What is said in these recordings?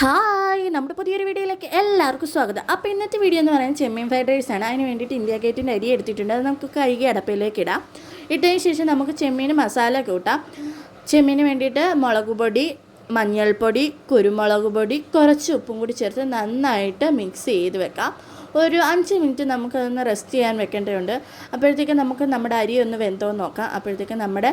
Hi, നമ്മുടെ പുതിയൊരു വീഡിയോയിലേക്ക് എല്ലാവർക്കും സ്വാഗതം. അപ്പോൾ ഇന്നത്തെ വീഡിയോ എന്ന് പറയുന്നത് ചെമ്മീൻ ഫ്രൈഡ് റൈസ് ആണ്. അതിന് വേണ്ടിയിട്ട് ഇന്ത്യ ഗേറ്റിൻ്റെ അരി എടുത്തിട്ടുണ്ട്. അത് നമുക്ക് കഴുകി അടപ്പിലേക്ക് ഇടാം. ഇട്ടതിന് ശേഷം നമുക്ക് ചെമ്മീൻ മസാല കൂട്ടാം. ചെമ്മീന് വേണ്ടിയിട്ട് മുളക് പൊടി, മഞ്ഞൾപ്പൊടി, കുരുമുളക് പൊടി, കുറച്ച് ഉപ്പും കൂടി ചേർത്ത് നന്നായിട്ട് മിക്സ് ചെയ്ത് വെക്കാം. ഒരു 5 മിനിറ്റ് നമുക്കതൊന്ന് റെസ്റ്റ് ചെയ്യാൻ വെക്കേണ്ടതുണ്ട്. അപ്പോഴത്തേക്ക് നമുക്ക് നമ്മുടെ അരി ഒന്ന് വെന്തോ നോക്കാം. അപ്പോഴത്തേക്ക് നമ്മുടെ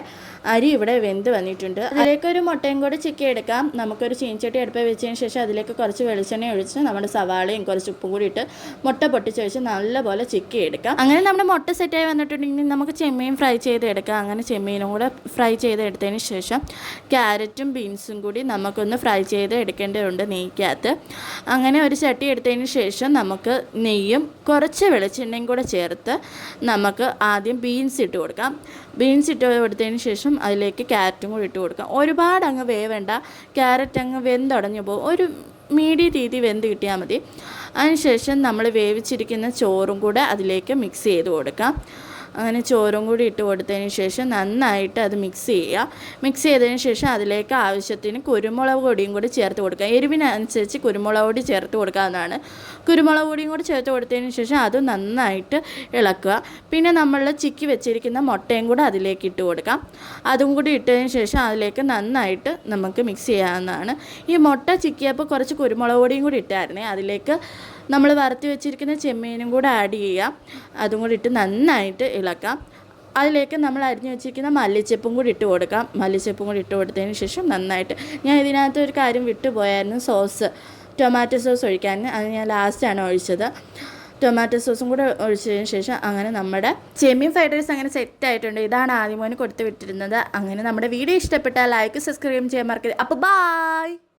അരി ഇവിടെ വെന്ത് വന്നിട്ടുണ്ട്. അതിലേക്കൊരു മുട്ടയും കൂടി ചിക്കി എടുക്കാം. നമുക്കൊരു ചീനച്ചട്ടി അടുപ്പ് വെച്ചതിന് ശേഷം അതിലേക്ക് കുറച്ച് വെളിച്ചെണ്ണ ഒഴിച്ച് നമ്മുടെ സവാളയും കുറച്ച് ഉപ്പും കൂടി ഇട്ട് മുട്ട പൊട്ടിച്ച് വെച്ച് നല്ലപോലെ ചിക്കി എടുക്കാം. അങ്ങനെ നമ്മുടെ മുട്ട സെറ്റായി വന്നിട്ടുണ്ടെങ്കിൽ നമുക്ക് ചെമ്മീൻ ഫ്രൈ ചെയ്തെടുക്കാം. അങ്ങനെ ചെമ്മീനും കൂടെ ഫ്രൈ ചെയ്തെടുത്തതിന് ശേഷം ക്യാരറ്റും ബീൻസും കൂടി നമുക്കൊന്ന് ഫ്രൈ ചെയ്ത് എടുക്കേണ്ടതുണ്ട് നെയ്ക്കകത്ത്. അങ്ങനെ ഒരു ചട്ടി എടുത്തതിന് ശേഷം നമുക്ക് നെയ്യും കുറച്ച് വെളിച്ചെണ്ണയും കൂടെ ചേർത്ത് നമുക്ക് ആദ്യം ബീൻസ് ഇട്ട് കൊടുക്കാം. ബീൻസ് ഇട്ട് കൊടുത്തതിന് ശേഷം അതിലേക്ക് ക്യാരറ്റും കൂടി ഇട്ട് കൊടുക്കാം. ഒരുപാട് അങ്ങ് വേവേണ്ട, ക്യാരറ്റ് അങ്ങ് വെന്തുടഞ്ഞു പോകും. ഒരു മീഡിയം രീതി വെന്ത് കിട്ടിയാൽ മതി. അതിനുശേഷം നമ്മൾ വേവിച്ചിരിക്കുന്ന ചോറും കൂടെ അതിലേക്ക് മിക്സ് ചെയ്ത് കൊടുക്കാം. അങ്ങനെ ചോറും കൂടി ഇട്ട് കൊടുത്തതിന് ശേഷം നന്നായിട്ട് അത് മിക്സ് ചെയ്യുക. മിക്സ് ചെയ്തതിന് ശേഷം അതിലേക്ക് ആവശ്യത്തിന് കുരുമുളക് പൊടിയും കൂടി ചേർത്ത് കൊടുക്കുക. എരിവിനനുസരിച്ച് കുരുമുളക് പൊടി ചേർത്ത് കൊടുക്കാവുന്നതാണ്. കുരുമുളക് പൊടിയും കൂടി ചേർത്ത് കൊടുത്തതിന് ശേഷം അത് നന്നായിട്ട് ഇളക്കുക. പിന്നെ നമ്മൾ ചിക്കി വെച്ചിരിക്കുന്ന മുട്ടയും കൂടെ അതിലേക്ക് ഇട്ട് കൊടുക്കാം. അതും കൂടി ഇട്ടതിന് ശേഷം അതിലേക്ക് നന്നായിട്ട് നമുക്ക് മിക്സ് ചെയ്യാവുന്നതാണ്. ഈ മുട്ട ചിക്കിയപ്പോൾ കുറച്ച് കുരുമുളക് പൊടിയും കൂടി ഇട്ടായിരുന്നേ. അതിലേക്ക് നമ്മൾ വറുത്ത് വെച്ചിരിക്കുന്ന ചെമ്മീനും കൂടെ ആഡ് ചെയ്യാം. അതും കൂടി ഇട്ട് നന്നായിട്ട് ഇളക്കാം. അതിലേക്ക് നമ്മൾ അരിഞ്ഞു വെച്ചിരിക്കുന്ന മല്ലിച്ചപ്പും കൂടി ഇട്ട് കൊടുക്കാം. മല്ലിച്ചപ്പും കൂടി ഇട്ട് കൊടുത്തതിന് ശേഷം നന്നായിട്ട്, ഞാൻ ഇതിനകത്ത് ഒരു കാര്യം വിട്ടുപോയായിരുന്നു, സോസ്, ടൊമാറ്റോ സോസ് ഒഴിക്കാൻ. അത് ഞാൻ ലാസ്റ്റാണ് ഒഴിച്ചത്. ടൊമാറ്റോ സോസും കൂടെ ഒഴിച്ചതിന് ശേഷം അങ്ങനെ നമ്മുടെ ചെമ്മീൻ ഫ്രൈഡ് റൈസ് അങ്ങനെ സെറ്റായിട്ടുണ്ട്. ഇതാണ് ആദ്യം മോന് കൊടുത്ത് വിട്ടിരുന്നത്. അങ്ങനെ നമ്മുടെ വീഡിയോ ഇഷ്ടപ്പെട്ടാൽ ലൈക്ക്, സബ്സ്ക്രൈബ് ചെയ്യാൻ മറക്കരുത്. അപ്പോൾ ബൈ.